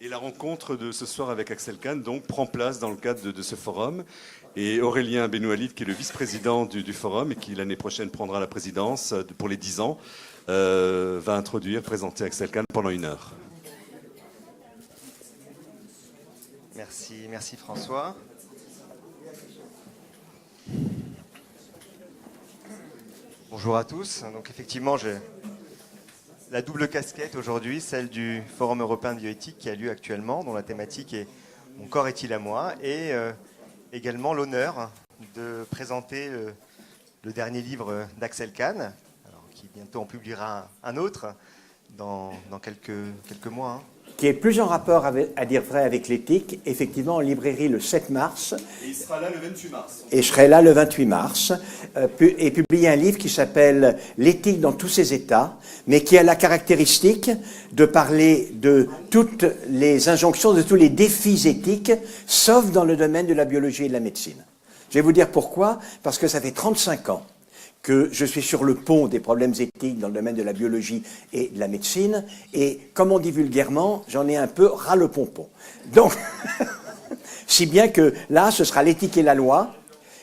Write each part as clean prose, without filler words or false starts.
Et la rencontre de ce soir avec Axel Kahn donc, prend place dans le cadre de ce forum. Et Aurélien Benoualid, qui est le vice-président du forum et qui l'année prochaine prendra la présidence pour les 10 ans, va introduire, présenter Axel Kahn pendant 1 heure. Merci François. Bonjour à tous. Donc effectivement, j'ai la double casquette aujourd'hui, celle du Forum européen de bioéthique qui a lieu actuellement, dont la thématique est « Mon corps est-il à moi ?» et également l'honneur de présenter le dernier livre d'Axel Kahn, qui bientôt en publiera un autre dans quelques mois. Qui est plus en rapport, à dire vrai, avec l'éthique, effectivement en librairie le 7 mars. Et il sera là le 28 mars. Et je serai là le 28 mars, et publier un livre qui s'appelle « L'éthique dans tous ses états », mais qui a la caractéristique de parler de toutes les injonctions, de tous les défis éthiques, sauf dans le domaine de la biologie et de la médecine. Je vais vous dire pourquoi, parce que ça fait 35 ans que je suis sur le pont des problèmes éthiques dans le domaine de la biologie et de la médecine, et comme on dit vulgairement, j'en ai un peu ras le pompon. Donc, si bien que là, ce sera l'éthique et la loi,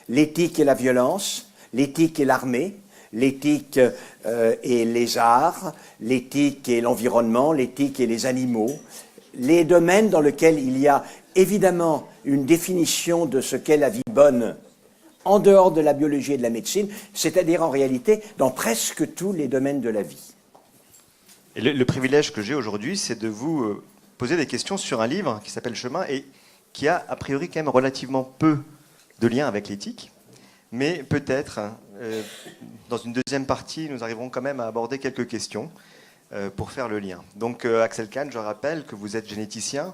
l'éthique et la violence, l'éthique et l'armée, l'éthique et les arts, l'éthique et l'environnement, l'éthique et les animaux, les domaines dans lesquels il y a évidemment une définition de ce qu'est la vie bonne, en dehors de la biologie et de la médecine, c'est-à-dire en réalité dans presque tous les domaines de la vie. Et le privilège que j'ai aujourd'hui, c'est de vous poser des questions sur un livre qui s'appelle Chemin et qui a priori quand même relativement peu de lien avec l'éthique, mais peut-être dans une deuxième partie, nous arriverons quand même à aborder quelques questions pour faire le lien. Donc Axel Kahn, je rappelle que vous êtes généticien,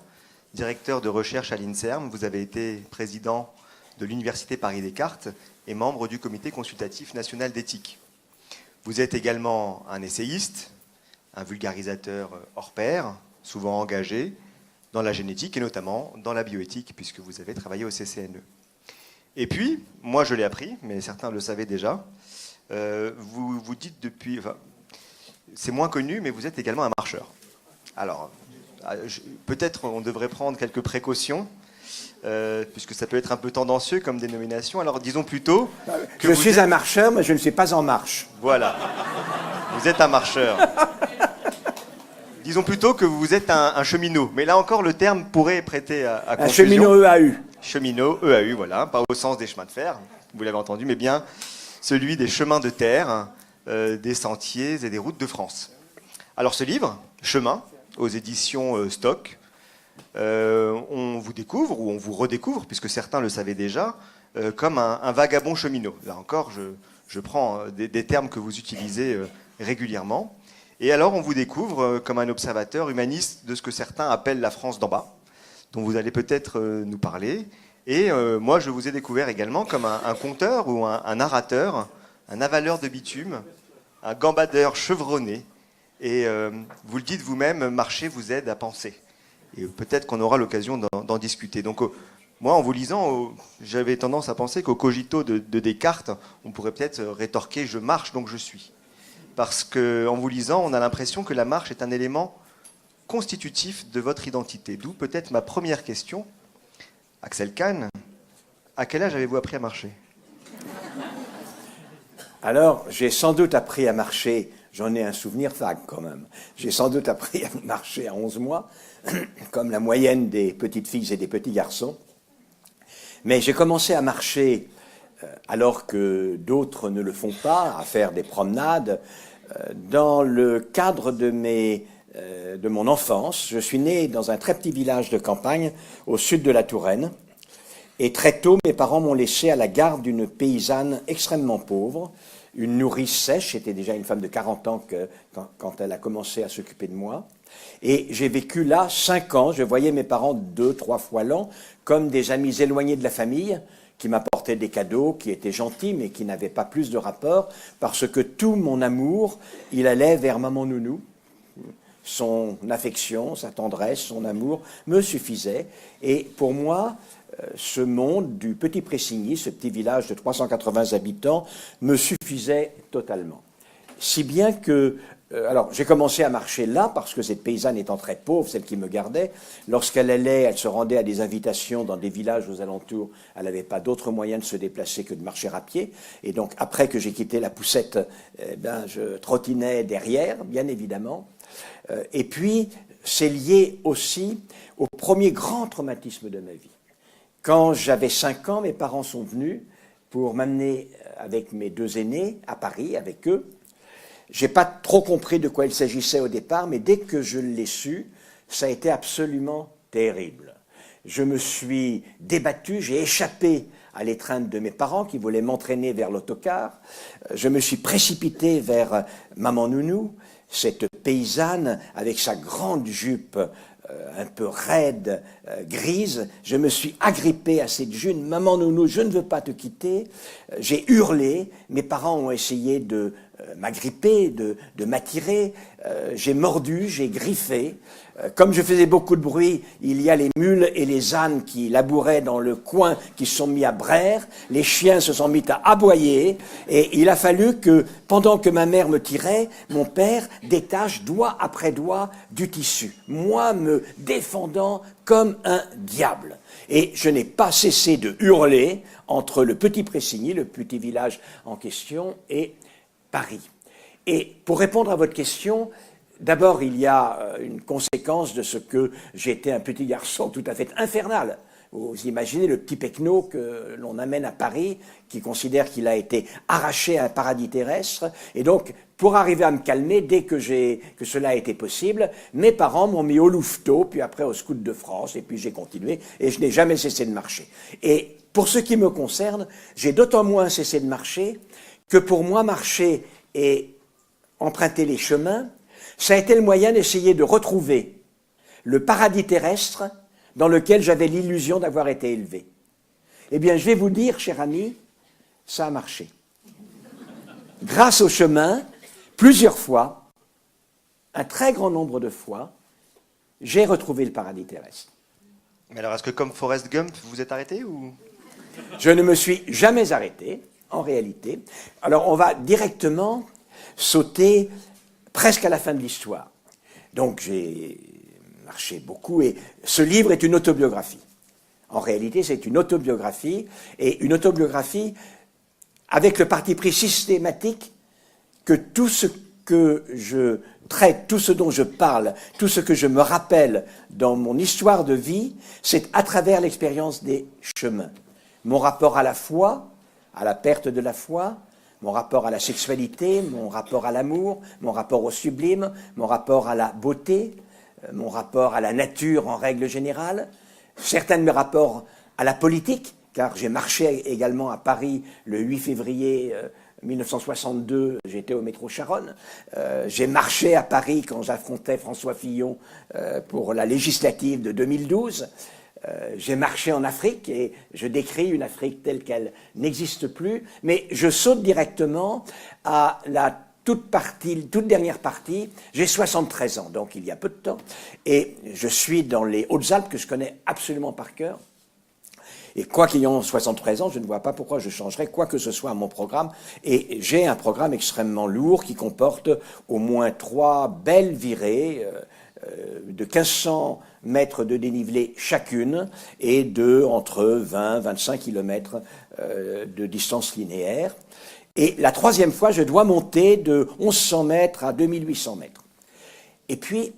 directeur de recherche à l'INSERM, vous avez été président de l'Université Paris-Descartes et membre du Comité consultatif national d'éthique. Vous êtes également un essayiste, un vulgarisateur hors pair, souvent engagé dans la génétique et notamment dans la bioéthique, puisque vous avez travaillé au CCNE. Et puis, moi je l'ai appris, mais certains le savaient déjà, vous dites depuis... Enfin, c'est moins connu, mais vous êtes également un marcheur. Alors, peut-être on devrait prendre quelques précautions, puisque ça peut être un peu tendancieux comme dénomination. Alors disons plutôt que je suis un marcheur, mais je ne suis pas en marche. Voilà, vous êtes un marcheur. Disons plutôt que vous êtes un cheminot. Mais là encore, le terme pourrait prêter à confusion. Un cheminot EAU. Cheminot, EAU, voilà, pas au sens des chemins de fer, vous l'avez entendu, mais bien celui des chemins de terre, des sentiers et des routes de France. Alors ce livre, Chemin, aux éditions Stock, on vous découvre, ou on vous redécouvre, puisque certains le savaient déjà, comme un vagabond cheminot. Là encore, je prends des termes que vous utilisez régulièrement. Et alors, on vous découvre comme un observateur humaniste de ce que certains appellent la France d'en bas, dont vous allez peut-être nous parler. Et moi, je vous ai découvert également comme un conteur ou un narrateur, un avaleur de bitume, un gambadeur chevronné. Et vous le dites vous-même, marcher vous aide à penser. Et peut-être qu'on aura l'occasion d'en discuter. Donc, moi, en vous lisant, j'avais tendance à penser qu'au cogito de Descartes, on pourrait peut-être rétorquer « je marche, donc je suis ». Parce qu'en vous lisant, on a l'impression que la marche est un élément constitutif de votre identité. D'où peut-être ma première question. Axel Kahn, à quel âge avez-vous appris à marcher ? Alors, j'ai sans doute appris à marcher, j'en ai un souvenir vague quand même, j'ai sans doute appris à marcher à 11 mois, comme la moyenne des petites filles et des petits garçons. Mais j'ai commencé à marcher alors que d'autres ne le font pas, à faire des promenades. Dans le cadre de mon enfance, je suis né dans un très petit village de campagne au sud de la Touraine. Et très tôt, mes parents m'ont laissé à la garde d'une paysanne extrêmement pauvre, une nourrice sèche, c'était déjà une femme de 40 ans quand elle a commencé à s'occuper de moi. Et j'ai vécu là 5 ans, je voyais mes parents 2-3 fois l'an, comme des amis éloignés de la famille, qui m'apportaient des cadeaux, qui étaient gentils, mais qui n'avaient pas plus de rapport, parce que tout mon amour, il allait vers maman nounou. Son affection, sa tendresse, son amour me suffisait. Et pour moi, ce monde du Petit Pressigny, ce petit village de 380 habitants, me suffisait totalement. Si bien que Alors, j'ai commencé à marcher là, parce que cette paysanne étant très pauvre, celle qui me gardait, lorsqu'elle allait, elle se rendait à des invitations dans des villages aux alentours, elle n'avait pas d'autre moyen de se déplacer que de marcher à pied. Et donc, après que j'ai quitté la poussette, je trottinais derrière, bien évidemment. Et puis, c'est lié aussi au premier grand traumatisme de ma vie. Quand j'avais 5 ans, mes parents sont venus pour m'amener avec mes 2 aînés à Paris, avec eux. Je n'ai pas trop compris de quoi il s'agissait au départ, mais dès que je l'ai su, ça a été absolument terrible. Je me suis débattu, j'ai échappé à l'étreinte de mes parents qui voulaient m'entraîner vers l'autocar. Je me suis précipité vers Maman Nounou, cette paysanne avec sa grande jupe un peu raide, grise. Je me suis agrippé à cette jupe. Maman Nounou, je ne veux pas te quitter. J'ai hurlé. Mes parents ont essayé de m'agripper, de m'attirer. J'ai mordu, j'ai griffé. Comme je faisais beaucoup de bruit, il y a les mules et les ânes qui labouraient dans le coin, qui se sont mis à braire. Les chiens se sont mis à aboyer. Et il a fallu que, pendant que ma mère me tirait, mon père détache doigt après doigt du tissu. Moi, me défendant comme un diable. Et je n'ai pas cessé de hurler entre le Petit Pressigny, le petit village en question, et Paris. Et pour répondre à votre question, d'abord, il y a une conséquence de ce que j'étais un petit garçon tout à fait infernal. Vous imaginez le petit pecno que l'on amène à Paris, qui considère qu'il a été arraché à un paradis terrestre. Et donc, pour arriver à me calmer, dès que cela a été possible, mes parents m'ont mis au louveteau, puis après au Scout de France, et puis j'ai continué, et je n'ai jamais cessé de marcher. Et pour ce qui me concerne, j'ai d'autant moins cessé de marcher que pour moi, marcher et emprunter les chemins, ça a été le moyen d'essayer de retrouver le paradis terrestre dans lequel j'avais l'illusion d'avoir été élevé. Eh bien, je vais vous dire, cher ami, ça a marché. Grâce au chemin, plusieurs fois, un très grand nombre de fois, j'ai retrouvé le paradis terrestre. Mais alors, est-ce que comme Forrest Gump, vous vous êtes arrêté ou... Je ne me suis jamais arrêté, en réalité. Alors, on va directement sauter presque à la fin de l'histoire. Donc, j'ai marché beaucoup, et ce livre est une autobiographie. En réalité, c'est une autobiographie, et une autobiographie avec le parti pris systématique que tout ce que je traite, tout ce dont je parle, tout ce que je me rappelle dans mon histoire de vie, c'est à travers l'expérience des chemins. Mon rapport à la foi, à la perte de la foi, mon rapport à la sexualité, mon rapport à l'amour, mon rapport au sublime, mon rapport à la beauté, mon rapport à la nature en règle générale, certains de mes rapports à la politique, car j'ai marché également à Paris le 8 février 1962, j'étais au métro Charonne. J'ai marché à Paris quand j'affrontais François Fillon pour la législative de 2012. J'ai marché en Afrique et je décris une Afrique telle qu'elle n'existe plus, mais je saute directement à la toute dernière partie. J'ai 73 ans, donc il y a peu de temps, et je suis dans les Hautes-Alpes que je connais absolument par cœur. Et quoi qu'ayant 73 ans, je ne vois pas pourquoi je changerais quoi que ce soit à mon programme. Et j'ai un programme extrêmement lourd qui comporte au moins 3 belles virées de 1500 mètres de dénivelé chacune et de entre 20 et 25 kilomètres de distance linéaire. Et la 3e fois, je dois monter de 1100 mètres à 2800 mètres. Et puis,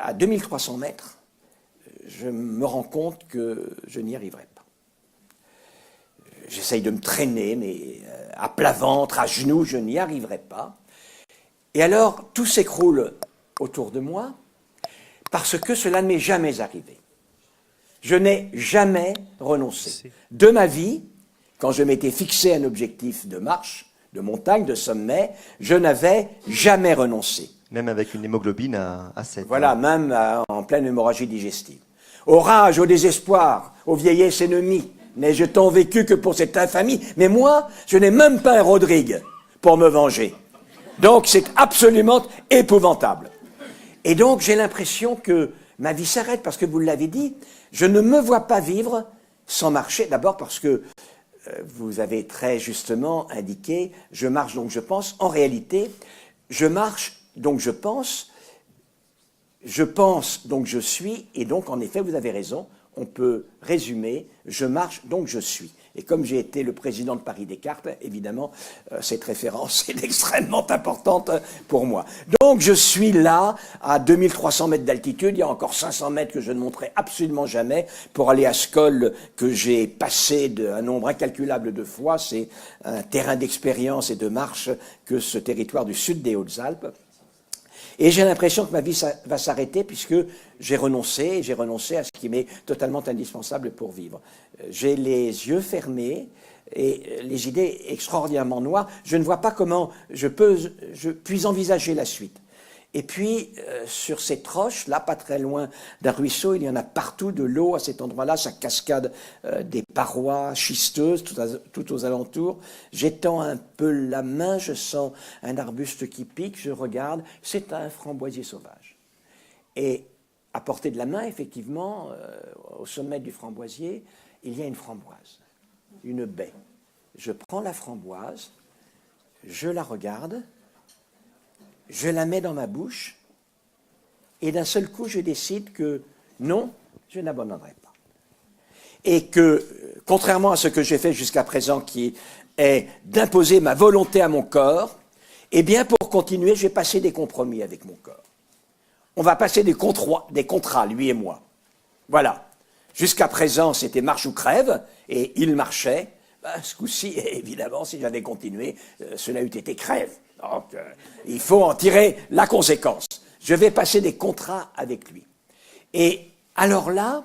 à 2300 mètres, je me rends compte que je n'y arriverai pas. J'essaye de me traîner, mais à plat ventre, à genoux, je n'y arriverai pas. Et alors, tout s'écroule autour de moi, parce que cela ne m'est jamais arrivé. Je n'ai jamais renoncé. De ma vie, quand je m'étais fixé un objectif de marche, de montagne, de sommet, je n'avais jamais renoncé. Même avec une hémoglobine à 7. Voilà, même en pleine hémorragie digestive. Au rage, au désespoir, aux vieillesses ennemies, n'ai-je tant vécu que pour cette infamie. Mais moi, je n'ai même pas un Rodrigue pour me venger. Donc c'est absolument épouvantable. Et donc j'ai l'impression que ma vie s'arrête, parce que vous l'avez dit, je ne me vois pas vivre sans marcher. D'abord parce que vous avez très justement indiqué, je marche donc je pense. En réalité, je marche donc je pense, donc je suis, et donc en effet, vous avez raison, on peut résumer, je marche, donc je suis. Et comme j'ai été le président de Paris Descartes, évidemment, cette référence est extrêmement importante pour moi. Donc je suis là, à 2300 mètres d'altitude, il y a encore 500 mètres que je ne monterai absolument jamais pour aller à Scholl, que j'ai passé un nombre incalculable de fois. C'est un terrain d'expérience et de marche que ce territoire du sud des Hautes-Alpes. Et j'ai l'impression que ma vie va s'arrêter puisque j'ai renoncé à ce qui m'est totalement indispensable pour vivre. J'ai les yeux fermés et les idées extraordinairement noires. Je ne vois pas comment je puis envisager la suite. Et puis, sur cette roche, là, pas très loin d'un ruisseau, il y en a partout de l'eau à cet endroit-là, ça cascade des parois schisteuses tout aux alentours. J'étends un peu la main, je sens un arbuste qui pique, je regarde, c'est un framboisier sauvage. Et à portée de la main, effectivement, au sommet du framboisier, il y a une framboise, une baie. Je prends la framboise, je la regarde, je la mets dans ma bouche, et d'un seul coup, je décide que non, je n'abandonnerai pas. Et que, contrairement à ce que j'ai fait jusqu'à présent, qui est d'imposer ma volonté à mon corps, eh bien, pour continuer, j'ai passé des compromis avec mon corps. On va passer des contrats, lui et moi. Voilà. Jusqu'à présent, c'était marche ou crève, et il marchait. Ben, ce coup-ci, évidemment, si j'avais continué, cela eût été crève. Donc, il faut en tirer la conséquence. Je vais passer des contrats avec lui. Et alors là,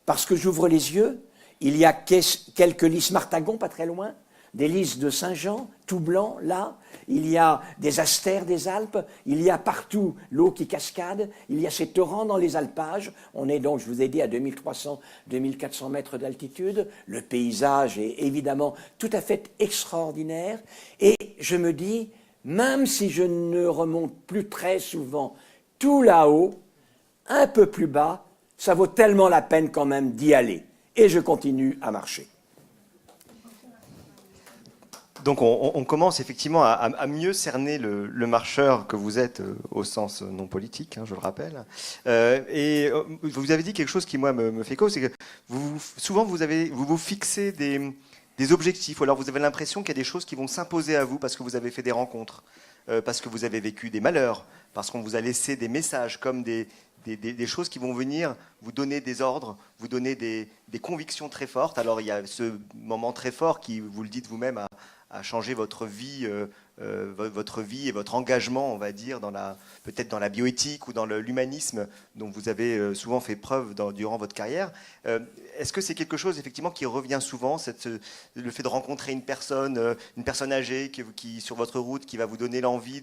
parce que j'ouvre les yeux, il y a quelques lys martagons pas très loin, des lys de Saint-Jean, tout blanc, là. Il y a des astères des Alpes, il y a partout l'eau qui cascade, il y a ces torrents dans les alpages. On est donc, je vous ai dit, à 2300, 2400 mètres d'altitude. Le paysage est évidemment tout à fait extraordinaire. Et je me dis, même si je ne remonte plus très souvent tout là-haut, un peu plus bas, ça vaut tellement la peine quand même d'y aller. Et je continue à marcher. Donc on commence effectivement à mieux cerner le marcheur que vous êtes au sens non politique, hein, je le rappelle. Et vous avez dit quelque chose qui moi me fait cause, c'est que souvent vous vous fixez des objectifs, ou alors vous avez l'impression qu'il y a des choses qui vont s'imposer à vous parce que vous avez fait des rencontres, parce que vous avez vécu des malheurs, parce qu'on vous a laissé des messages comme des choses qui vont venir vous donner des ordres, vous donner des convictions très fortes. Alors il y a ce moment très fort qui, vous le dites vous-même, a changé votre vie et votre engagement, on va dire, peut-être dans la bioéthique ou dans l'humanisme dont vous avez souvent fait preuve durant votre carrière. Est-ce que c'est quelque chose effectivement qui revient souvent, le fait de rencontrer une personne âgée qui sur votre route, qui va vous donner l'envie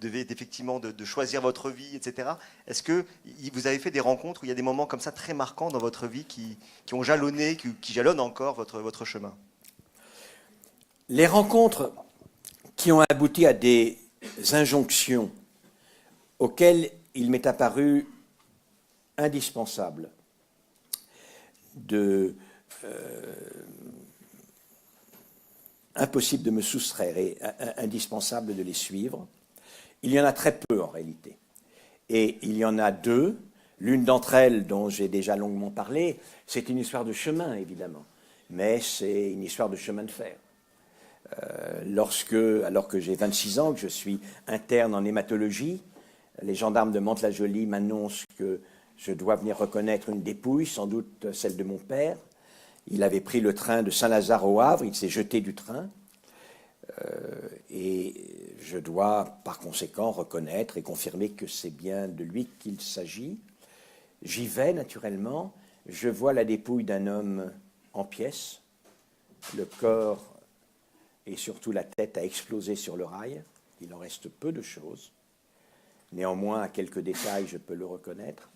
effectivement de choisir votre vie, etc. Est-ce que vous avez fait des rencontres où il y a des moments comme ça très marquants dans votre vie qui ont jalonné, qui jalonnent encore votre chemin? Les rencontres qui ont abouti à des injonctions auxquelles il m'est apparu indispensable impossible de me soustraire et indispensable de les suivre, il y en a très peu en réalité. Et il y en a deux. L'une d'entre elles, dont j'ai déjà longuement parlé, c'est une histoire de chemin, évidemment, mais c'est une histoire de chemin de fer. Alors que j'ai 26 ans, que je suis interne en hématologie, les gendarmes de Mantes-la-Jolie m'annoncent que je dois venir reconnaître une dépouille, sans doute celle de mon père. Il avait pris le train de Saint-Lazare au Havre, il s'est jeté du train, et je dois par conséquent reconnaître et confirmer que c'est bien de lui qu'il s'agit. J'y vais naturellement, je vois la dépouille d'un homme en pièces, le corps et surtout la tête a explosé sur le rail. Il en reste peu de choses. Néanmoins, à quelques détails, je peux le reconnaître.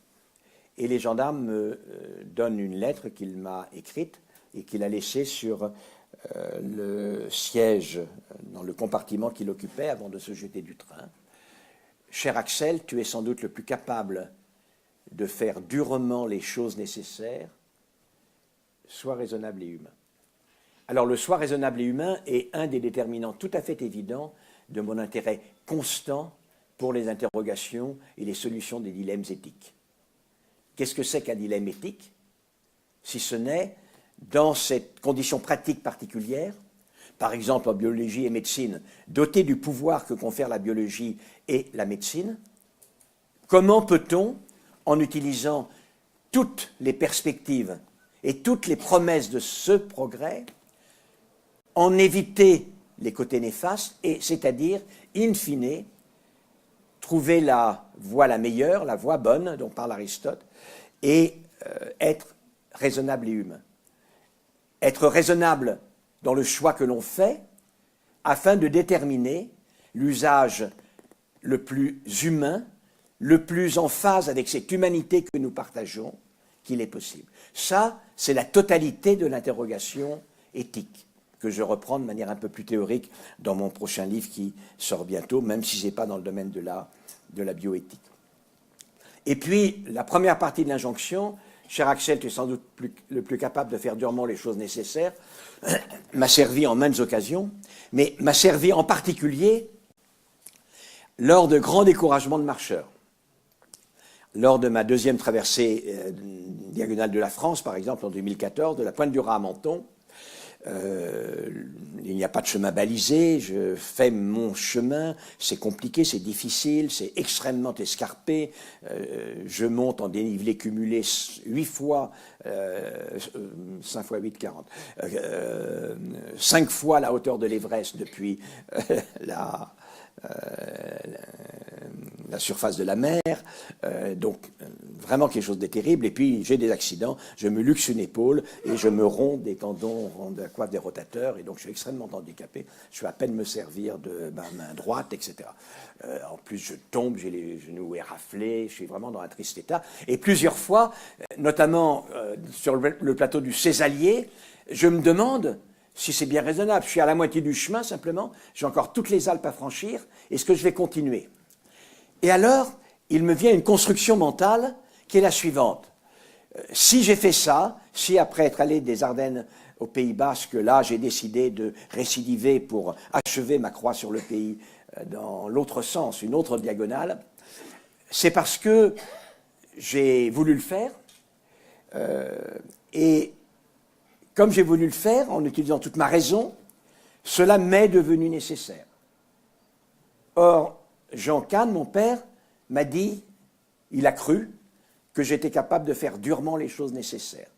Et les gendarmes me donnent une lettre qu'il m'a écrite et qu'il a laissée sur le siège, dans le compartiment qu'il occupait avant de se jeter du train. Cher Axel, tu es sans doute le plus capable de faire durement les choses nécessaires. Sois raisonnable et humain. Alors le soi raisonnable et humain est un des déterminants tout à fait évidents de mon intérêt constant pour les interrogations et les solutions des dilemmes éthiques. Qu'est-ce que c'est qu'un dilemme éthique, si ce n'est, dans cette condition pratique particulière, par exemple en biologie et médecine, doté du pouvoir que confère la biologie et la médecine, comment peut-on, en utilisant toutes les perspectives et toutes les promesses de ce progrès, en éviter les côtés néfastes, et c'est-à-dire, in fine, trouver la voie la meilleure, la voie bonne, dont parle Aristote, et être raisonnable et humain. Être raisonnable dans le choix que l'on fait, afin de déterminer l'usage le plus humain, le plus en phase avec cette humanité que nous partageons, qu'il est possible. Ça, c'est la totalité de l'interrogation éthique, que je reprends de manière un peu plus théorique dans mon prochain livre qui sort bientôt, même si ce n'est pas dans le domaine de la bioéthique. Et puis, la première partie de l'injonction, cher Axel, tu es sans doute le plus capable de faire durement les choses nécessaires, m'a servi en maintes occasions, mais m'a servi en particulier lors de grands découragements de marcheurs. Lors de ma deuxième traversée diagonale de la France, par exemple, en 2014, de la Pointe du Raz à Menton, il n'y a pas de chemin balisé, je fais mon chemin, c'est compliqué, c'est difficile, c'est extrêmement escarpé, je monte en dénivelé cumulé 8 fois, 5 fois 8, 40, 5 fois la hauteur de l'Everest depuis la surface de la mer, donc vraiment quelque chose de terrible. Et puis j'ai des accidents, je me luxe une épaule et je me romps des tendons de la coiffe des rotateurs, et donc je suis extrêmement handicapé, je peux à peine me servir de ma main droite, etc. En plus je tombe, j'ai les genoux éraflés, je suis vraiment dans un triste état. Et plusieurs fois, notamment sur le plateau du Césalier, je me demande si c'est bien raisonnable. Je suis à la moitié du chemin simplement, j'ai encore toutes les Alpes à franchir, est-ce que je vais continuer? Et alors, il me vient une construction mentale qui est la suivante. Si j'ai fait ça, si après être allé des Ardennes au Pays Basque, là j'ai décidé de récidiver pour achever ma croix sur le pays dans l'autre sens, une autre diagonale, c'est parce que j'ai voulu le faire, et comme j'ai voulu le faire, en utilisant toute ma raison, cela m'est devenu nécessaire. Or, Jean Kahn, mon père, m'a dit, il a cru, que j'étais capable de faire durement les choses nécessaires.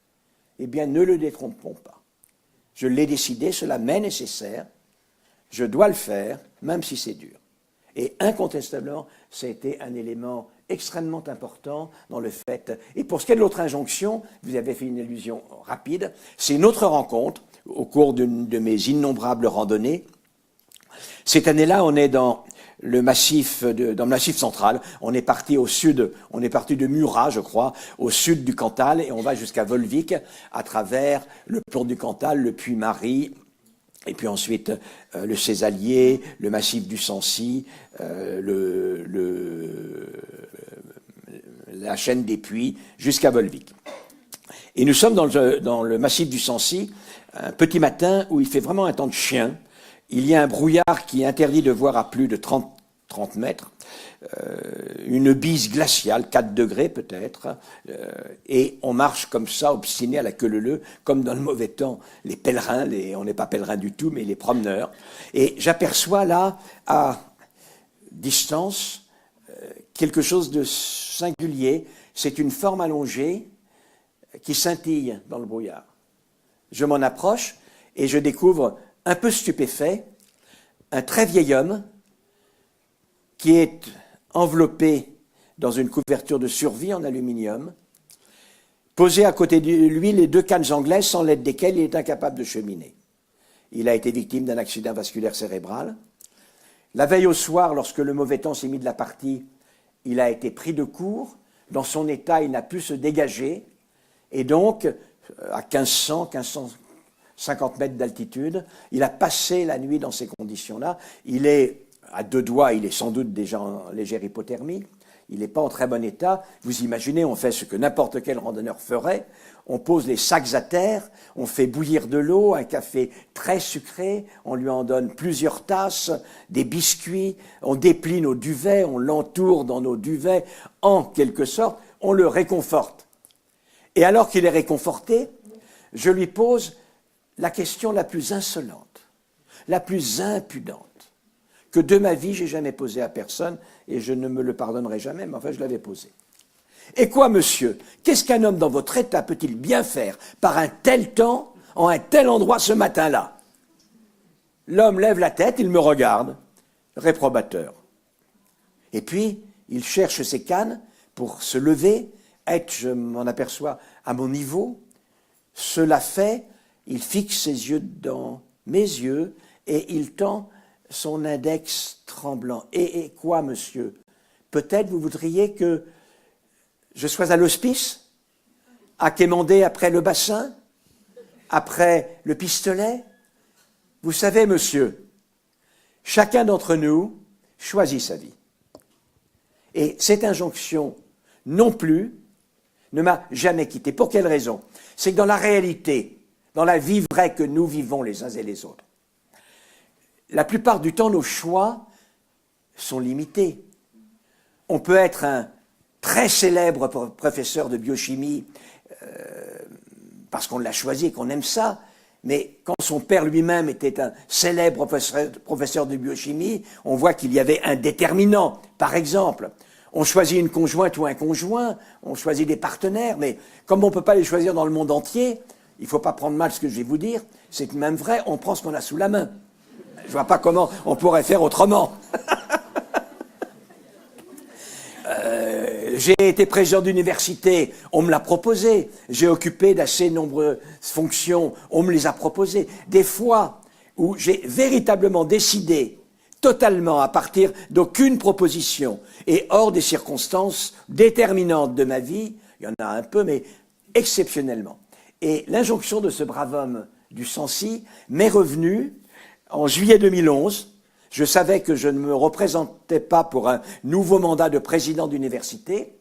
Eh bien, ne le détrompons pas. Je l'ai décidé, cela m'est nécessaire, je dois le faire, même si c'est dur. Et incontestablement, ça a été un élément extrêmement important dans le fait. Et pour ce qui est de l'autre injonction, vous avez fait une allusion rapide, c'est une autre rencontre au cours d'une de mes innombrables randonnées. Cette année-là, on est dans le massif central. On est parti au sud, on est parti de Murat, je crois, au sud du Cantal, et on va jusqu'à Volvic, à travers le plan du Cantal, le Puy-Marie, et puis ensuite le Césalier, le massif du Sancy, la chaîne des Puys, jusqu'à Volvic. Et nous sommes dans le massif du Sancy, un petit matin où il fait vraiment un temps de chien. Il y a un brouillard qui interdit de voir à plus de 30 mètres, une bise glaciale, 4 degrés peut-être, et on marche comme ça, obstiné à la queue leu-leu, comme dans le mauvais temps, les pèlerins, on n'est pas pèlerins du tout, mais les promeneurs. Et j'aperçois là, à distance, quelque chose de singulier. C'est une forme allongée qui scintille dans le brouillard. Je m'en approche et je découvre, un peu stupéfait, un très vieil homme qui est enveloppé dans une couverture de survie en aluminium, posé à côté de lui les 2 cannes anglaises sans l'aide desquelles il est incapable de cheminer. Il a été victime d'un accident vasculaire cérébral. La veille au soir, lorsque le mauvais temps s'est mis de la partie, il a été pris de court. Dans son état, il n'a pu se dégager. Et donc, à 1550 mètres d'altitude, il a passé la nuit dans ces conditions-là. Il est à 2 doigts, il est sans doute déjà en légère hypothermie. il n'est pas en très bon état. Vous imaginez, on fait ce que n'importe quel randonneur ferait. On pose les sacs à terre, on fait bouillir de l'eau, un café très sucré, on lui en donne plusieurs tasses, des biscuits, on déplie nos duvets, on l'entoure dans nos duvets, en quelque sorte, on le réconforte. Et alors qu'il est réconforté, je lui pose la question la plus insolente, la plus impudente, que de ma vie j'ai jamais posée à personne, et je ne me le pardonnerai jamais, mais enfin je l'avais posée. Et quoi, monsieur? Qu'est-ce qu'un homme dans votre état peut-il bien faire par un tel temps, en un tel endroit ce matin-là? L'homme lève la tête, il me regarde, réprobateur. Et puis, il cherche ses cannes pour se lever, être, je m'en aperçois, à mon niveau. Cela fait, il fixe ses yeux dans mes yeux et il tend son index tremblant. Et quoi, monsieur? Peut-être vous voudriez que je sois à l'hospice, à quémander après le bassin, après le pistolet? Vous savez, monsieur, chacun d'entre nous choisit sa vie. Et cette injonction, non plus, ne m'a jamais quitté. Pour quelle raison? C'est que dans la réalité, dans la vie vraie que nous vivons les uns et les autres, la plupart du temps, nos choix sont limités. On peut être un très célèbre professeur de biochimie parce qu'on l'a choisi et qu'on aime ça, mais quand son père lui-même était un célèbre professeur de biochimie, on voit qu'il y avait un déterminant. Par exemple, on choisit une conjointe ou un conjoint, on choisit des partenaires, mais comme on ne peut pas les choisir dans le monde entier, il ne faut pas prendre mal ce que je vais vous dire, c'est même vrai, on prend ce qu'on a sous la main. Je ne vois pas comment on pourrait faire autrement. J'ai été président d'université, on me l'a proposé. J'ai occupé d'assez nombreuses fonctions, on me les a proposées. Des fois où j'ai véritablement décidé, totalement à partir d'aucune proposition et hors des circonstances déterminantes de ma vie, il y en a un peu, mais exceptionnellement. Et l'injonction de ce brave homme du Sancy m'est revenue en juillet 2011. Je savais que je ne me représentais pas pour un nouveau mandat de président d'université.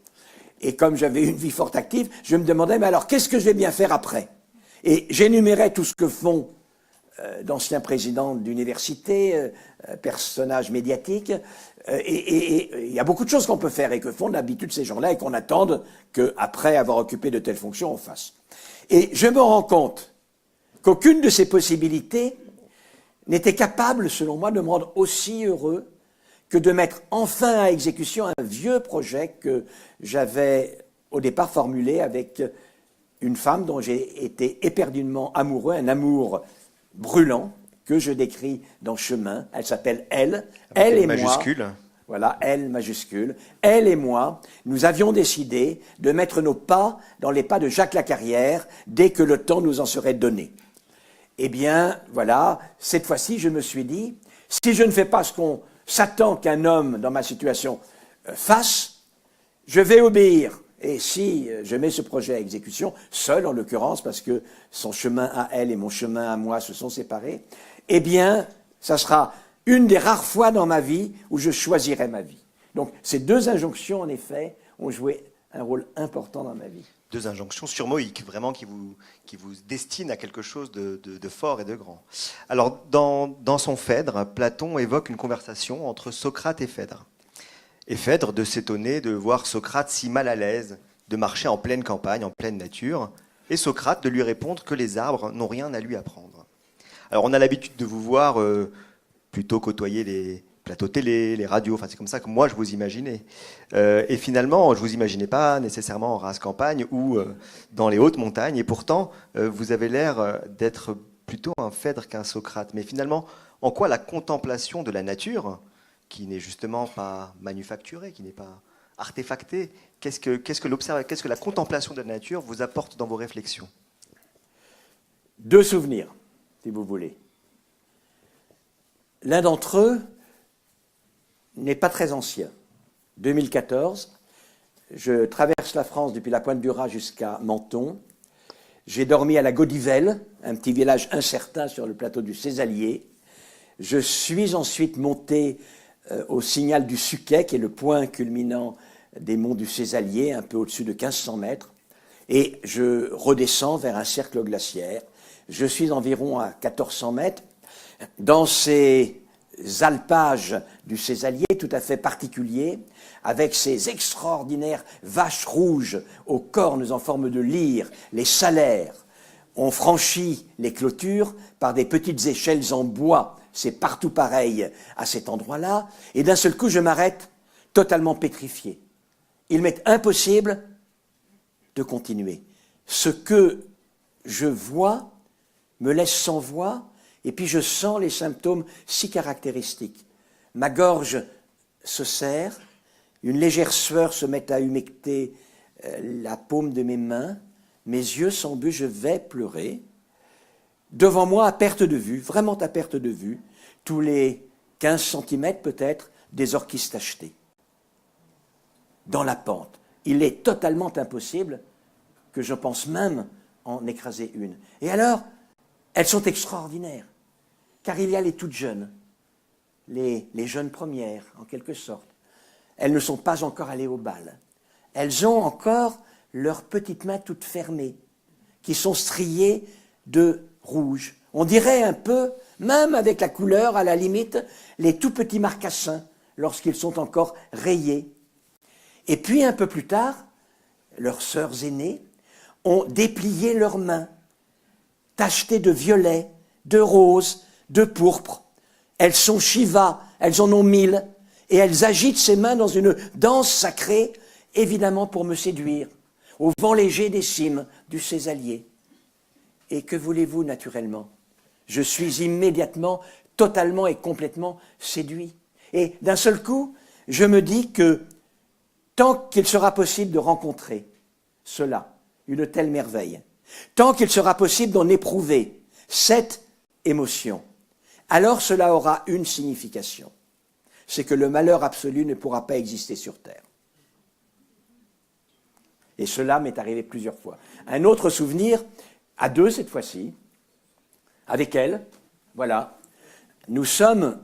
Et comme j'avais une vie fort active, je me demandais, mais alors, qu'est-ce que je vais bien faire après? Et j'énumérais tout ce que font d'anciens présidents d'université, personnages médiatiques. Et il y a beaucoup de choses qu'on peut faire et que font d'habitude ces gens-là et qu'on attende qu'après avoir occupé de telles fonctions, on fasse. Et je me rends compte qu'aucune de ces possibilités n'était capable, selon moi, de me rendre aussi heureux que de mettre enfin à exécution un vieux projet que j'avais au départ formulé avec une femme dont j'ai été éperdument amoureux, un amour brûlant que je décris dans Chemin. Elle s'appelle Elle. Elle et majuscule. Moi. Voilà, Elle majuscule. Elle et moi, nous avions décidé de mettre nos pas dans les pas de Jacques Lacarrière dès que le temps nous en serait donné. Eh bien, voilà, cette fois-ci, je me suis dit, si je ne fais pas ce qu'on s'attend qu'un homme dans ma situation fasse, je vais obéir. Et si je mets ce projet à exécution, seul en l'occurrence, parce que son chemin à elle et mon chemin à moi se sont séparés, eh bien, ça sera une des rares fois dans ma vie où je choisirai ma vie. Donc, ces deux injonctions, en effet, ont joué un rôle important dans ma vie. Deux injonctions surmoïques, vraiment qui vous destinent à quelque chose de fort et de grand. Alors, dans son Phèdre, Platon évoque une conversation entre Socrate et Phèdre. Et Phèdre de s'étonner de voir Socrate si mal à l'aise, de marcher en pleine campagne, en pleine nature, et Socrate de lui répondre que les arbres n'ont rien à lui apprendre. Alors, on a l'habitude de vous voir plutôt côtoyer les plateaux télé, les radios, enfin c'est comme ça que moi je vous imaginais. Et finalement, je vous imaginais pas nécessairement en race campagne ou dans les hautes montagnes, et pourtant vous avez l'air d'être plutôt un Phèdre qu'un Socrate. Mais finalement, en quoi la contemplation de la nature, qui n'est justement pas manufacturée, qui n'est pas artefactée, qu'est-ce que la contemplation de la nature vous apporte dans vos réflexions? Deux souvenirs, si vous voulez. L'un d'entre eux n'est pas très ancien. 2014, je traverse la France depuis la Pointe du Raz jusqu'à Menton. J'ai dormi à la Gaudivelle, un petit village incertain sur le plateau du Césalier. Je suis ensuite monté au Signal du Suquet, qui est le point culminant des monts du Césalier, un peu au-dessus de 1500 mètres, et je redescends vers un cercle glaciaire. Je suis environ à 1400 mètres. Dans ces alpages du Césalier tout à fait particuliers, avec ces extraordinaires vaches rouges aux cornes en forme de lyre, les salaires. On franchit les clôtures par des petites échelles en bois. C'est partout pareil à cet endroit-là. Et d'un seul coup, je m'arrête totalement pétrifié. Il m'est impossible de continuer. Ce que je vois me laisse sans voix, et puis je sens les symptômes si caractéristiques. Ma gorge se serre, une légère sueur se met à humecter la paume de mes mains, mes yeux s'embuent, je vais pleurer. Devant moi, à perte de vue, vraiment à perte de vue, tous les 15 centimètres peut-être, des orchis tachetés. Dans la pente. Il est totalement impossible que je pense même en écraser une. Et alors, elles sont extraordinaires, car il y a les toutes jeunes, les jeunes premières, en quelque sorte. Elles ne sont pas encore allées au bal. Elles ont encore leurs petites mains toutes fermées, qui sont striées de rouge. On dirait un peu, même avec la couleur, à la limite, les tout petits marcassins, lorsqu'ils sont encore rayés. Et puis, un peu plus tard, leurs sœurs aînées ont déplié leurs mains, tachetées de violet, de rose, de pourpre. Elles sont Shiva, elles en ont 1000, et elles agitent ces mains dans une danse sacrée, évidemment pour me séduire, au vent léger des cimes du Césalier. Et que voulez-vous naturellement? Je suis immédiatement, totalement et complètement séduit. Et d'un seul coup, je me dis que tant qu'il sera possible de rencontrer cela, une telle merveille, tant qu'il sera possible d'en éprouver cette émotion, alors cela aura une signification. C'est que le malheur absolu ne pourra pas exister sur Terre. Et cela m'est arrivé plusieurs fois. Un autre souvenir, à deux cette fois-ci, avec elle, voilà. Nous sommes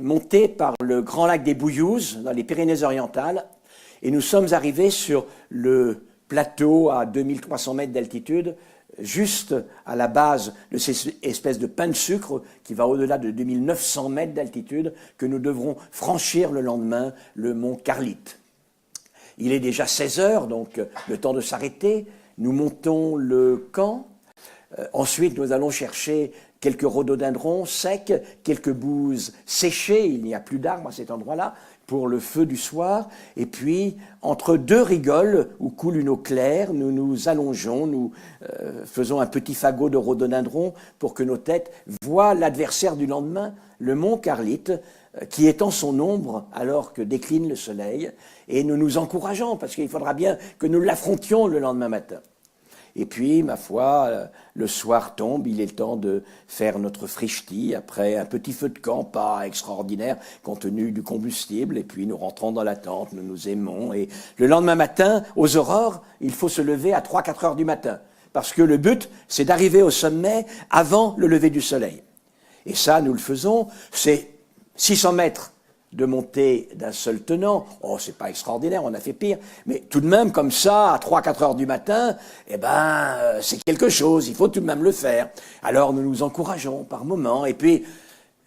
montés par le grand lac des Bouillouzes, dans les Pyrénées-Orientales, et nous sommes arrivés sur le plateau à 2300 mètres d'altitude, juste à la base de ces espèces de pain de sucre qui va au-delà de 2900 mètres d'altitude, que nous devrons franchir le lendemain, le mont Carlite. Il est déjà 16 heures, donc le temps de s'arrêter. Nous montons le camp. Ensuite, nous allons chercher quelques rhododendrons secs, quelques bouses séchées. Il n'y a plus d'arbres à cet endroit-là pour le feu du soir. Et puis, entre deux rigoles où coule une eau claire, nous nous allongeons, nous faisons un petit fagot de rhododendrons pour que nos têtes voient l'adversaire du lendemain, le mont Carlite, qui étend son ombre alors que décline le soleil, et nous nous encourageons, parce qu'il faudra bien que nous l'affrontions le lendemain matin. Et puis, ma foi, le soir tombe, il est le temps de faire notre frichti, après un petit feu de camp, pas extraordinaire, compte tenu du combustible, et puis nous rentrons dans la tente, nous nous aimons, et le lendemain matin, aux aurores, il faut se lever à 3-4 heures du matin, parce que le but, c'est d'arriver au sommet avant le lever du soleil. Et ça, nous le faisons, c'est 600 mètres de montée d'un seul tenant. Oh, c'est pas extraordinaire, on a fait pire. Mais tout de même, comme ça, à 3-4 heures du matin, c'est quelque chose, il faut tout de même le faire. Alors, nous nous encourageons par moments. Et puis,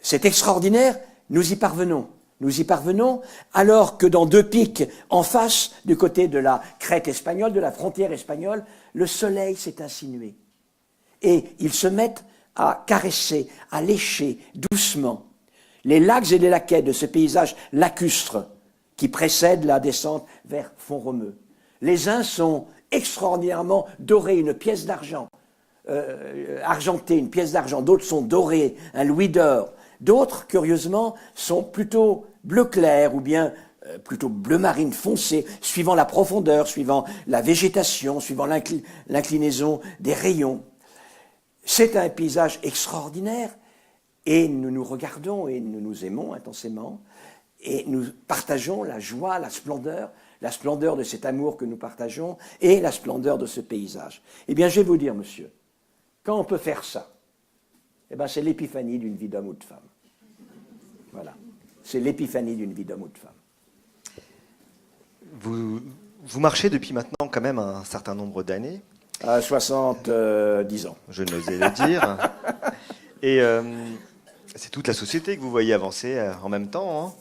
c'est extraordinaire, nous y parvenons. Nous y parvenons, alors que dans deux pics en face, du côté de la crête espagnole, de la frontière espagnole, le soleil s'est insinué. Et ils se mettent à caresser, à lécher doucement les lacs et les laquais de ce paysage lacustre qui précède la descente vers Font-Romeu. Les uns sont extraordinairement dorés, une pièce d'argent, argentée, une pièce d'argent, d'autres sont dorés, un louis d'or, d'autres, curieusement, sont plutôt bleu clair ou bien plutôt bleu marine foncé, suivant la profondeur, suivant la végétation, suivant l'inclinaison des rayons. C'est un paysage extraordinaire. Et nous nous regardons et nous nous aimons intensément et nous partageons la joie, la splendeur de cet amour que nous partageons et la splendeur de ce paysage. Eh bien, je vais vous dire, monsieur, quand on peut faire ça, c'est l'épiphanie d'une vie d'homme ou de femme. Voilà. C'est l'épiphanie d'une vie d'homme ou de femme. vous marchez depuis maintenant quand même un certain nombre d'années. À 70 ans. Je n'osais le dire. Et c'est toute la société que vous voyez avancer en même temps. Hein.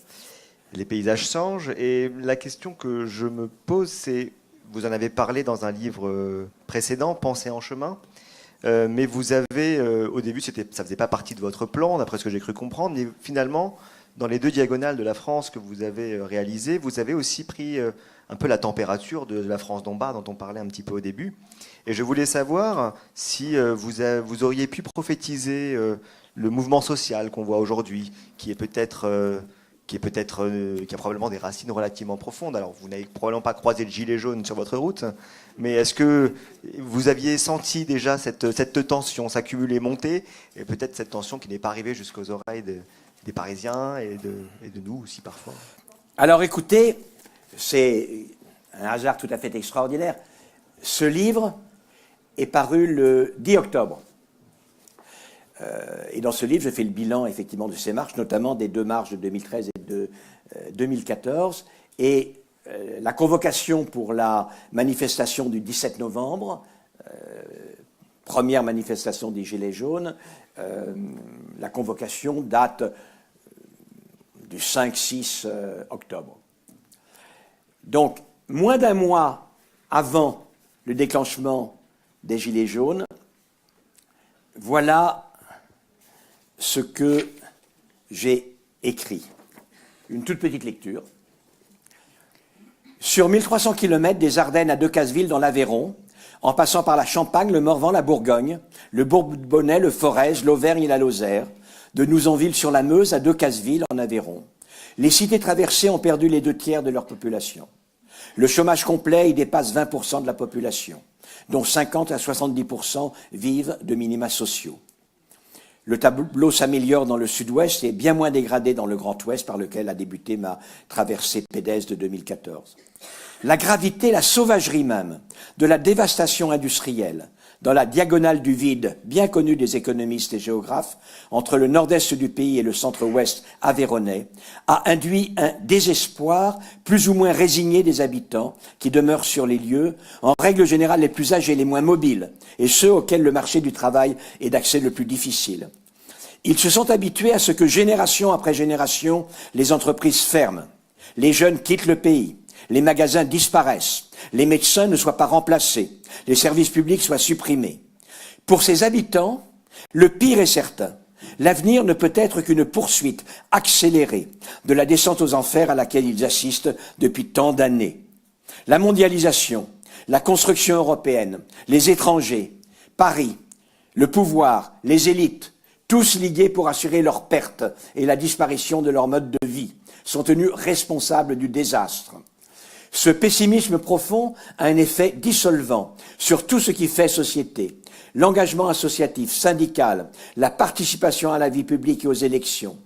Les paysages changent. Et la question que je me pose, c'est, vous en avez parlé dans un livre précédent, Penser en chemin. Mais vous avez, au début, ça ne faisait pas partie de votre plan, d'après ce que j'ai cru comprendre. Mais finalement, dans les 2 diagonales de la France que vous avez réalisées, vous avez aussi pris un peu la température de la France d'en bas, dont on parlait un petit peu au début. Et je voulais savoir si vous auriez pu prophétiser le mouvement social qu'on voit aujourd'hui, qui a probablement des racines relativement profondes. Alors, vous n'avez probablement pas croisé le gilet jaune sur votre route, mais est-ce que vous aviez senti déjà cette tension s'accumuler, monter, et peut-être cette tension qui n'est pas arrivée jusqu'aux oreilles des Parisiens et de nous aussi parfois? Alors écoutez, c'est un hasard tout à fait extraordinaire. Ce livre est paru le 10 octobre. Et dans ce livre, je fais le bilan effectivement de ces marches, notamment des 2 marches de 2013 et de 2014. Et la convocation pour la manifestation du 17 novembre, première manifestation des Gilets jaunes, la convocation date du 5-6 octobre. Donc, moins d'1 mois avant le déclenchement des Gilets jaunes, voilà ce que j'ai écrit. Une toute petite lecture. Sur 1300 km des Ardennes à Decazeville dans l'Aveyron, en passant par la Champagne, le Morvan, la Bourgogne, le Bourbonnais, le Forez, l'Auvergne et la Lozère, de Nouzonville sur la Meuse à Decazeville en Aveyron, les cités traversées ont perdu les 2/3 de leur population. Le chômage complet y dépasse 20% de la population, dont 50 à 70% vivent de minima sociaux. Le tableau s'améliore dans le sud-ouest et est bien moins dégradé dans le Grand Ouest par lequel a débuté ma traversée pédestre de 2014. La gravité, la sauvagerie même de la dévastation industrielle dans la diagonale du vide, bien connue des économistes et géographes, entre le nord-est du pays et le centre-ouest aveyronnais, a induit un désespoir plus ou moins résigné des habitants qui demeurent sur les lieux, en règle générale les plus âgés, les moins mobiles, et ceux auxquels le marché du travail est d'accès le plus difficile. Ils se sont habitués à ce que génération après génération, les entreprises ferment, les jeunes quittent le pays, les magasins disparaissent, les médecins ne soient pas remplacés, les services publics soient supprimés. Pour ces habitants, le pire est certain. L'avenir ne peut être qu'une poursuite accélérée de la descente aux enfers à laquelle ils assistent depuis tant d'années. La mondialisation, la construction européenne, les étrangers, Paris, le pouvoir, les élites, tous ligués pour assurer leur perte et la disparition de leur mode de vie, sont tenus responsables du désastre. Ce pessimisme profond a un effet dissolvant sur tout ce qui fait société. L'engagement associatif, syndical, la participation à la vie publique et aux élections.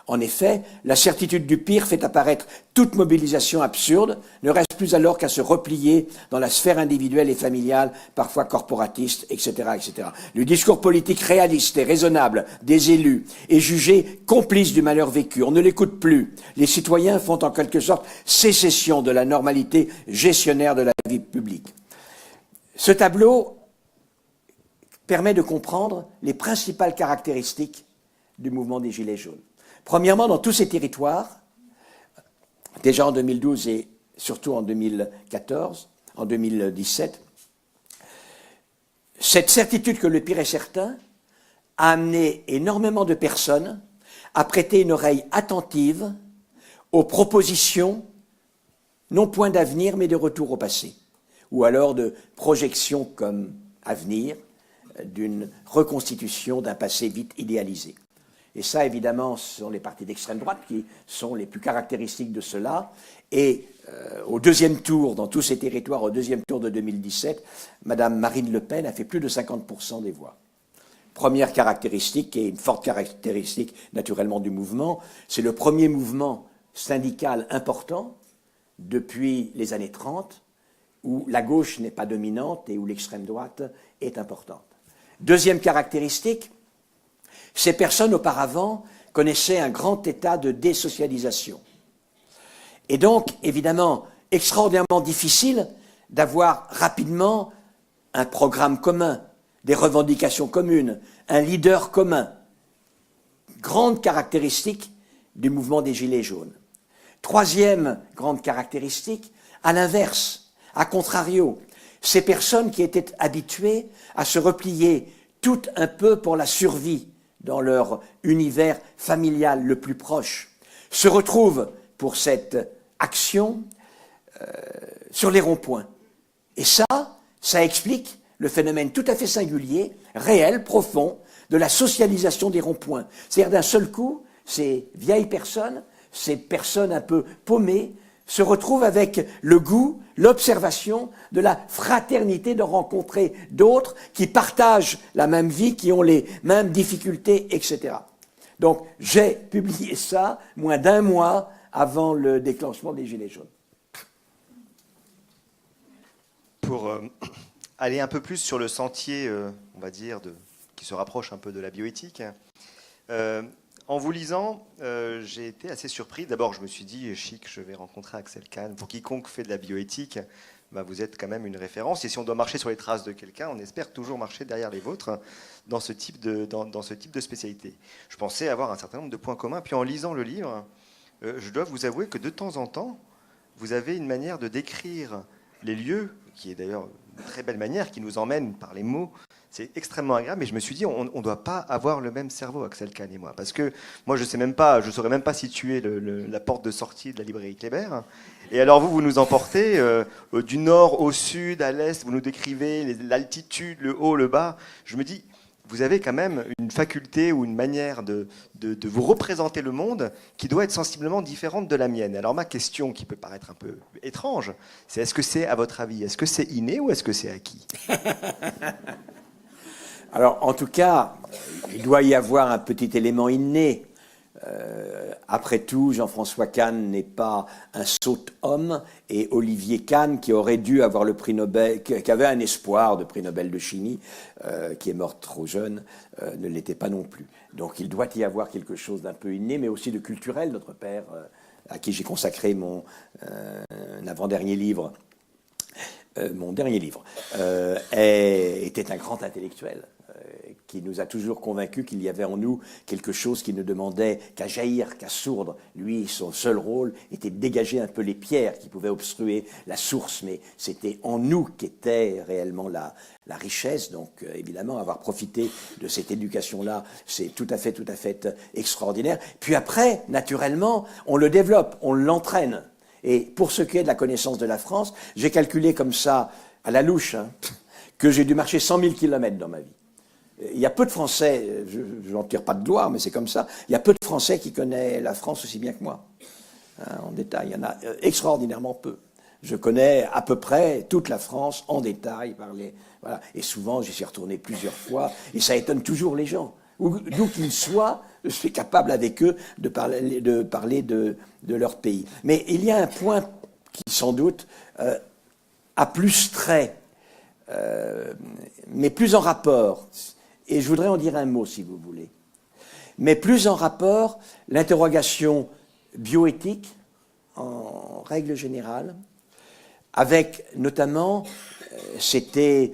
En effet, la certitude du pire fait apparaître toute mobilisation absurde, ne reste plus alors qu'à se replier dans la sphère individuelle et familiale, parfois corporatiste, etc., etc. Le discours politique réaliste et raisonnable des élus est jugé complice du malheur vécu. On ne l'écoute plus. Les citoyens font en quelque sorte sécession de la normalité gestionnaire de la vie publique. Ce tableau permet de comprendre les principales caractéristiques du mouvement des Gilets jaunes. Premièrement, dans tous ces territoires, déjà en 2012 et surtout en 2014, en 2017, cette certitude que le pire est certain a amené énormément de personnes à prêter une oreille attentive aux propositions, non point d'avenir, mais de retour au passé, ou alors de projection comme avenir d'une reconstitution d'un passé vite idéalisé. Et ça, évidemment, ce sont les partis d'extrême droite qui sont les plus caractéristiques de cela. Et au deuxième tour, dans tous ces territoires, au deuxième tour de 2017, Madame Marine Le Pen a fait plus de 50% des voix. Première caractéristique, et une forte caractéristique naturellement du mouvement, c'est le premier mouvement syndical important depuis les années 30, où la gauche n'est pas dominante et où l'extrême droite est importante. Deuxième caractéristique, ces personnes, auparavant, connaissaient un grand état de désocialisation. Et donc, évidemment, extraordinairement difficile d'avoir rapidement un programme commun, des revendications communes, un leader commun. Grande caractéristique du mouvement des Gilets jaunes. Troisième grande caractéristique, à l'inverse, à contrario, ces personnes qui étaient habituées à se replier tout un peu pour la survie dans leur univers familial le plus proche, se retrouvent pour cette action sur les ronds-points. Et ça explique le phénomène tout à fait singulier, réel, profond, de la socialisation des ronds-points. C'est-à-dire d'un seul coup, ces vieilles personnes, ces personnes un peu paumées, se retrouvent avec le goût, l'observation de la fraternité de rencontrer d'autres qui partagent la même vie, qui ont les mêmes difficultés, etc. Donc j'ai publié ça moins d'un mois avant le déclenchement des Gilets jaunes. Pour aller un peu plus sur le sentier, on va dire, qui se rapproche un peu de la bioéthique, en vous lisant, j'ai été assez surpris. D'abord, je me suis dit, chic, je vais rencontrer Axel Kahn. Pour quiconque fait de la bioéthique, vous êtes quand même une référence. Et si on doit marcher sur les traces de quelqu'un, on espère toujours marcher derrière les vôtres dans ce type de spécialité. Je pensais avoir un certain nombre de points communs. Puis en lisant le livre, je dois vous avouer que de temps en temps, vous avez une manière de décrire les lieux, qui est d'ailleurs une très belle manière, qui nous emmène par les mots. C'est extrêmement agréable, mais je me suis dit, on ne doit pas avoir le même cerveau, Axel Kahn et moi. Parce que moi, je ne saurais même pas situer la porte de sortie de la librairie Kléber. Et alors vous nous emportez du nord au sud, à l'est, vous nous décrivez l'altitude, le haut, le bas. Je me dis, vous avez quand même une faculté ou une manière de vous représenter le monde qui doit être sensiblement différente de la mienne. Alors ma question, qui peut paraître un peu étrange, c'est est-ce que c'est, à votre avis, est-ce que c'est inné ou est-ce que c'est acquis ? Alors, en tout cas, il doit y avoir un petit élément inné. Après tout, Jean-François Kahn n'est pas un sot homme, et Olivier Kahn, qui aurait dû avoir le prix Nobel, qui avait un espoir de prix Nobel de chimie, qui est mort trop jeune, ne l'était pas non plus. Donc, il doit y avoir quelque chose d'un peu inné, mais aussi de culturel. Notre père, à qui j'ai consacré mon avant-dernier livre, mon dernier livre, était un grand intellectuel qui nous a toujours convaincus qu'il y avait en nous quelque chose qui ne demandait qu'à jaillir, qu'à sourdre. Lui, son seul rôle était de dégager un peu les pierres qui pouvaient obstruer la source, mais c'était en nous qu'était réellement la richesse. Donc, évidemment, avoir profité de cette éducation-là, c'est tout à fait extraordinaire. Puis après, naturellement, on le développe, on l'entraîne. Et pour ce qui est de la connaissance de la France, j'ai calculé comme ça, à la louche, que j'ai dû marcher 100 000 kilomètres dans ma vie. Il y a peu de Français, je n'en tire pas de gloire, mais c'est comme ça, il y a peu de Français qui connaissent la France aussi bien que moi. En détail, il y en a extraordinairement peu. Je connais à peu près toute la France en détail. Voilà. Et souvent, j'y suis retourné plusieurs fois, et ça étonne toujours les gens. D'où qu'ils soient, je suis capable avec eux de parler de leur pays. Mais il y a un point qui, sans doute, a plus trait, mais plus en rapport, et je voudrais en dire un mot, si vous voulez, mais plus en rapport, l'interrogation bioéthique, en règle générale, avec notamment, c'était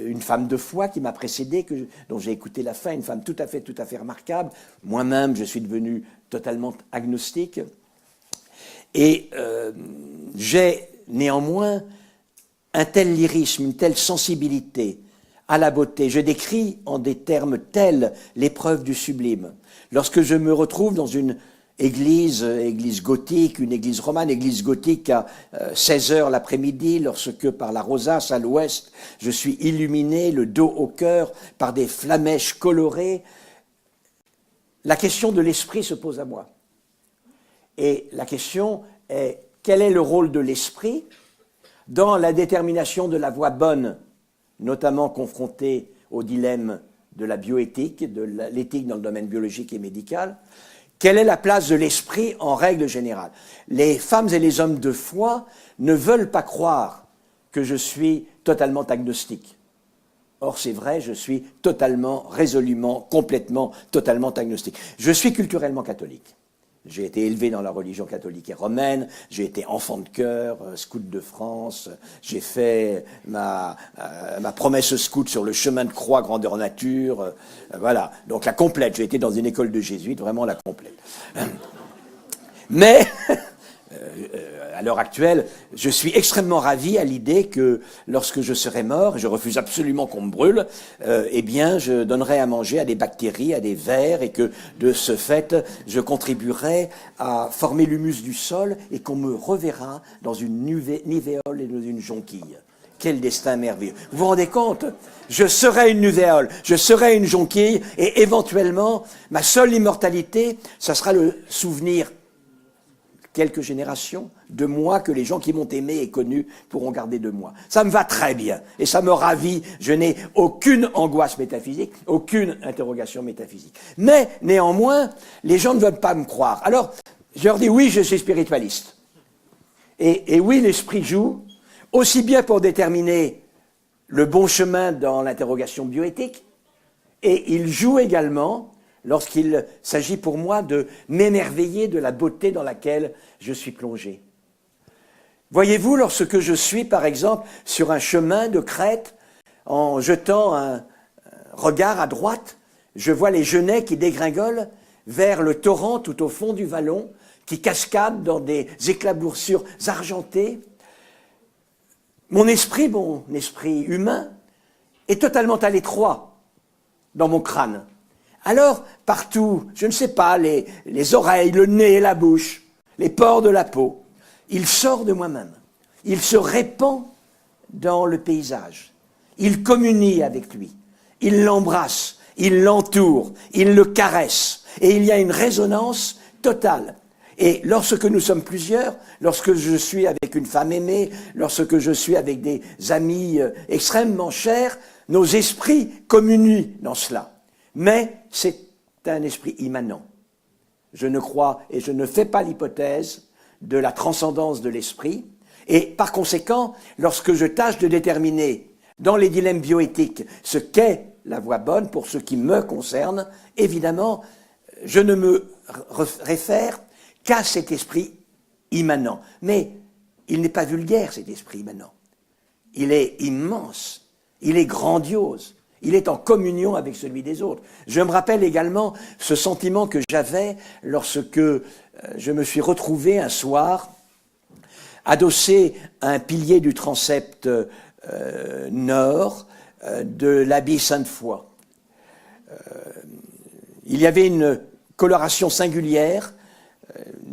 une femme de foi qui m'a précédé, dont j'ai écouté la fin, une femme tout à fait remarquable. Moi-même, je suis devenu totalement agnostique. Et j'ai néanmoins un tel lyrisme, une telle sensibilité à la beauté. Je décris en des termes tels l'épreuve du sublime. Lorsque je me retrouve dans une église gothique, une église romane, église gothique à 16h l'après-midi, lorsque par la rosace à l'ouest, je suis illuminé, le dos au cœur, par des flamèches colorées, la question de l'esprit se pose à moi. Et la question est, quel est le rôle de l'esprit dans la détermination de la voie bonne, notamment confrontée au dilemme de la bioéthique, de l'éthique dans le domaine biologique et médical? Quelle est la place de l'esprit en règle générale? Les femmes et les hommes de foi ne veulent pas croire que je suis totalement agnostique. Or, c'est vrai, je suis totalement, résolument, complètement, totalement agnostique. Je suis culturellement catholique. J'ai été élevé dans la religion catholique et romaine, j'ai été enfant de chœur, scout de France, j'ai fait ma promesse scout sur le chemin de croix grandeur nature, voilà. Donc la complète, j'ai été dans une école de jésuites, vraiment la complète. Mais, à l'heure actuelle, je suis extrêmement ravi à l'idée que lorsque je serai mort, et je refuse absolument qu'on me brûle, eh bien, je donnerai à manger à des bactéries, à des vers, et que de ce fait, je contribuerai à former l'humus du sol et qu'on me reverra dans une nivéole et dans une jonquille. Quel destin merveilleux. Vous vous rendez compte? Je serai une nuvéole, je serai une jonquille, et éventuellement, ma seule immortalité, ça sera le souvenir quelques générations de moi que les gens qui m'ont aimé et connu pourront garder de moi. Ça me va très bien et ça me ravit. Je n'ai aucune angoisse métaphysique, aucune interrogation métaphysique. Mais néanmoins, les gens ne veulent pas me croire. Alors, je leur dis oui, je suis spiritualiste. Et oui, l'esprit joue, aussi bien pour déterminer le bon chemin dans l'interrogation bioéthique, et il joue également lorsqu'il s'agit pour moi de m'émerveiller de la beauté dans laquelle je suis plongé. Voyez-vous, lorsque je suis, par exemple, sur un chemin de crête, en jetant un regard à droite, je vois les genêts qui dégringolent vers le torrent tout au fond du vallon, qui cascade dans des éclaboursures argentées. Mon esprit humain, est totalement à l'étroit dans mon crâne. Alors, partout, je ne sais pas, les oreilles, le nez, la bouche, les pores de la peau, il sort de moi-même. Il se répand dans le paysage. Il communie avec lui. Il l'embrasse, il l'entoure, il le caresse. Et il y a une résonance totale. Et lorsque nous sommes plusieurs, lorsque je suis avec une femme aimée, lorsque je suis avec des amis extrêmement chers, nos esprits communient dans cela. Mais c'est un esprit immanent. Je ne crois et je ne fais pas l'hypothèse de la transcendance de l'esprit. Et par conséquent, lorsque je tâche de déterminer dans les dilemmes bioéthiques ce qu'est la voie bonne pour ce qui me concerne, évidemment, je ne me réfère qu'à cet esprit immanent. Mais il n'est pas vulgaire, cet esprit immanent. Il est immense, il est grandiose. Il est en communion avec celui des autres. Je me rappelle également ce sentiment que j'avais lorsque je me suis retrouvé un soir adossé à un pilier du transept nord de l'abbaye Sainte-Foy. Il y avait une coloration singulière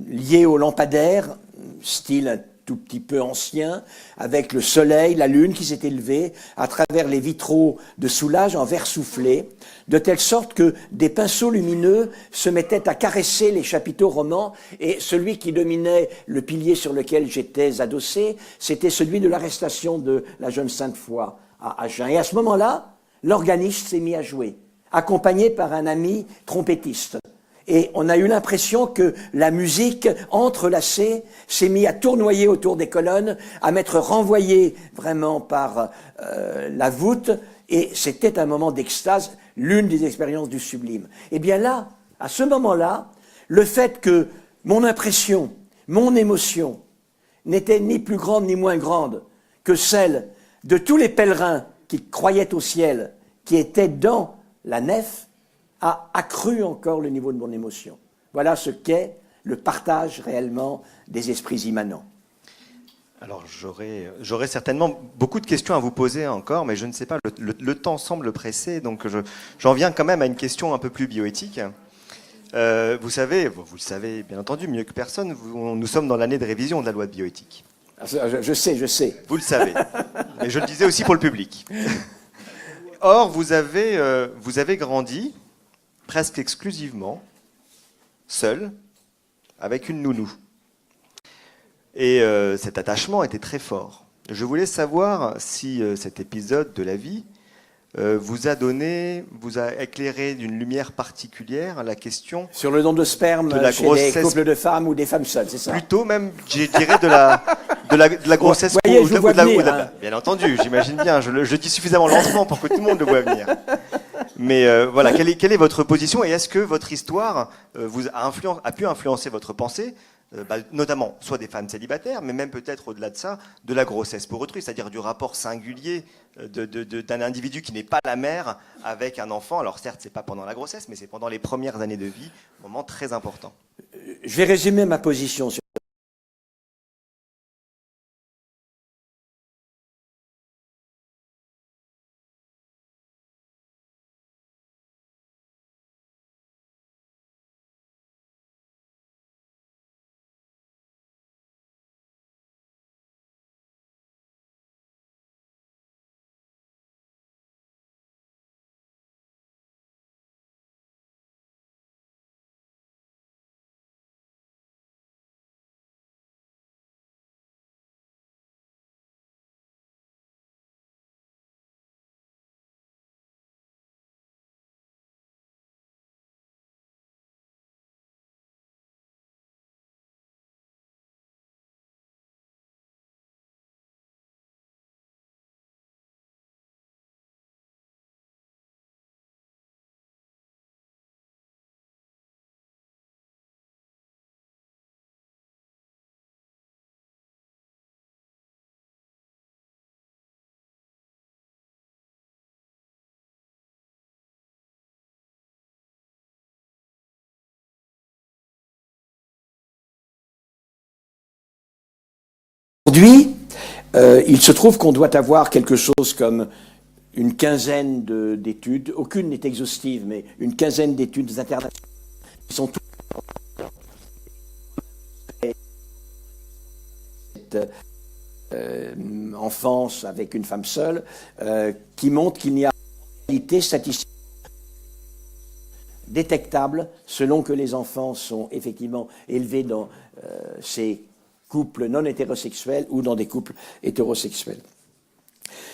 liée au lampadaire, style un tout petit peu ancien, avec le soleil, la lune qui s'était levée à travers les vitraux de soulage en verre soufflé, de telle sorte que des pinceaux lumineux se mettaient à caresser les chapiteaux romans, et celui qui dominait le pilier sur lequel j'étais adossé, c'était celui de l'arrestation de la jeune Sainte-Foy à Agen. Et à ce moment-là, l'organiste s'est mis à jouer, accompagné par un ami trompettiste. Et on a eu l'impression que la musique, entrelacée, s'est mise à tournoyer autour des colonnes, à m'être renvoyée vraiment par la voûte. Et c'était un moment d'extase, l'une des expériences du sublime. Et bien là, à ce moment-là, le fait que mon impression, mon émotion, n'était ni plus grande ni moins grande que celle de tous les pèlerins qui croyaient au ciel, qui étaient dans la nef, a accru encore le niveau de mon émotion. Voilà ce qu'est le partage réellement des esprits immanents. Alors j'aurais certainement beaucoup de questions à vous poser encore, mais je ne sais pas, le temps semble pressé, donc j'en viens quand même à une question un peu plus bioéthique. Vous le savez bien entendu mieux que personne, nous sommes dans l'année de révision de la loi de bioéthique. Je sais. Vous le savez, mais je le disais aussi pour le public. Or, vous avez grandi presque exclusivement, seul, avec une nounou. Et cet attachement était très fort. Je voulais savoir si cet épisode de la vie vous a éclairé d'une lumière particulière la question... Sur le don de sperme de la chez grossesse, des couples de femmes ou des femmes seules, c'est ça? Plutôt même, je dirais, de la grossesse... Vous voyez, je vous vois venir. Bien entendu, j'imagine bien. Je dis suffisamment lentement pour que tout le monde le voit venir. Mais voilà, quelle est votre position et est-ce que votre histoire a pu influencer votre pensée, notamment soit des femmes célibataires, mais même peut-être au-delà de ça, de la grossesse pour autrui, c'est-à-dire du rapport singulier d'un individu qui n'est pas la mère avec un enfant. Alors certes, c'est pas pendant la grossesse, mais c'est pendant les premières années de vie, moment très important. Je vais résumer ma position sur aujourd'hui. Il se trouve qu'on doit avoir quelque chose comme une quinzaine d'études, aucune n'est exhaustive, mais une quinzaine d'études internationales qui sont toutes enfance avec une femme seule, qui montrent qu'il n'y a pas de réalité statistique détectable selon que les enfants sont effectivement élevés dans ces couples non hétérosexuels ou dans des couples hétérosexuels.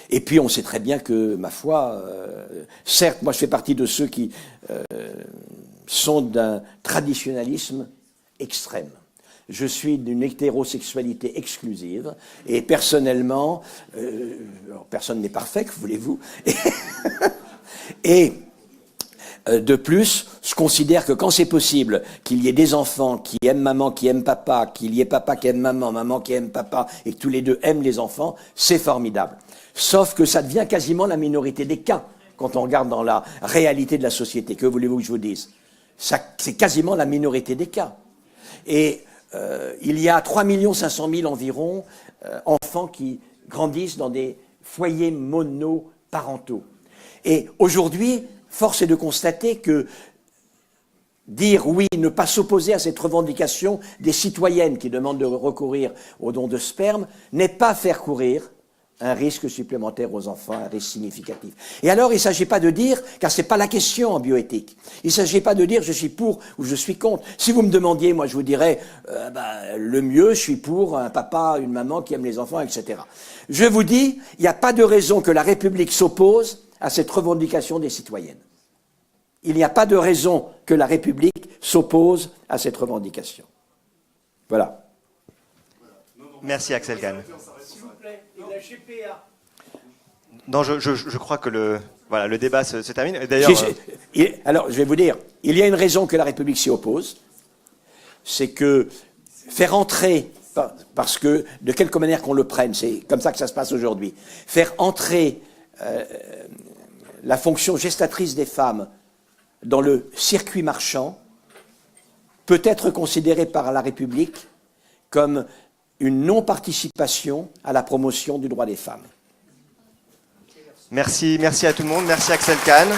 Et puis on sait très bien que, ma foi, certes, moi je fais partie de ceux qui sont d'un traditionnalisme extrême. Je suis d'une hétérosexualité exclusive et personnellement, personne n'est parfait, que voulez-vous, et de plus, je considère que quand c'est possible qu'il y ait des enfants qui aiment maman, qui aiment papa, qu'il y ait papa qui aime maman, maman qui aime papa, et que tous les deux aiment les enfants, c'est formidable. Sauf que ça devient quasiment la minorité des cas quand on regarde dans la réalité de la société. Que voulez-vous que je vous dise? C'est quasiment la minorité des cas. Et il y a 3 500 000 environ enfants qui grandissent dans des foyers monoparentaux. Et aujourd'hui, force est de constater que dire oui, ne pas s'opposer à cette revendication des citoyennes qui demandent de recourir au don de sperme, n'est pas faire courir un risque supplémentaire aux enfants, un risque significatif. Et alors, il ne s'agit pas de dire, car ce n'est pas la question en bioéthique, il ne s'agit pas de dire je suis pour ou je suis contre. Si vous me demandiez, moi je vous dirais, le mieux, je suis pour un papa, une maman qui aime les enfants, etc. Je vous dis, il n'y a pas de raison que la République s'oppose à cette revendication des citoyennes. Il n'y a pas de raison que la République s'oppose à cette revendication. Voilà. Merci Axel Kahn. S'il vous plaît, et la GPA. Non, je crois que le débat se termine. D'ailleurs, alors, je vais vous dire, il y a une raison que la République s'y oppose, c'est que faire entrer, parce que de quelque manière qu'on le prenne, c'est comme ça que ça se passe aujourd'hui, faire entrer la fonction gestatrice des femmes dans le circuit marchand peut être considéré par la République comme une non-participation à la promotion du droit des femmes. merci à tout le monde. Merci Axel Kahn.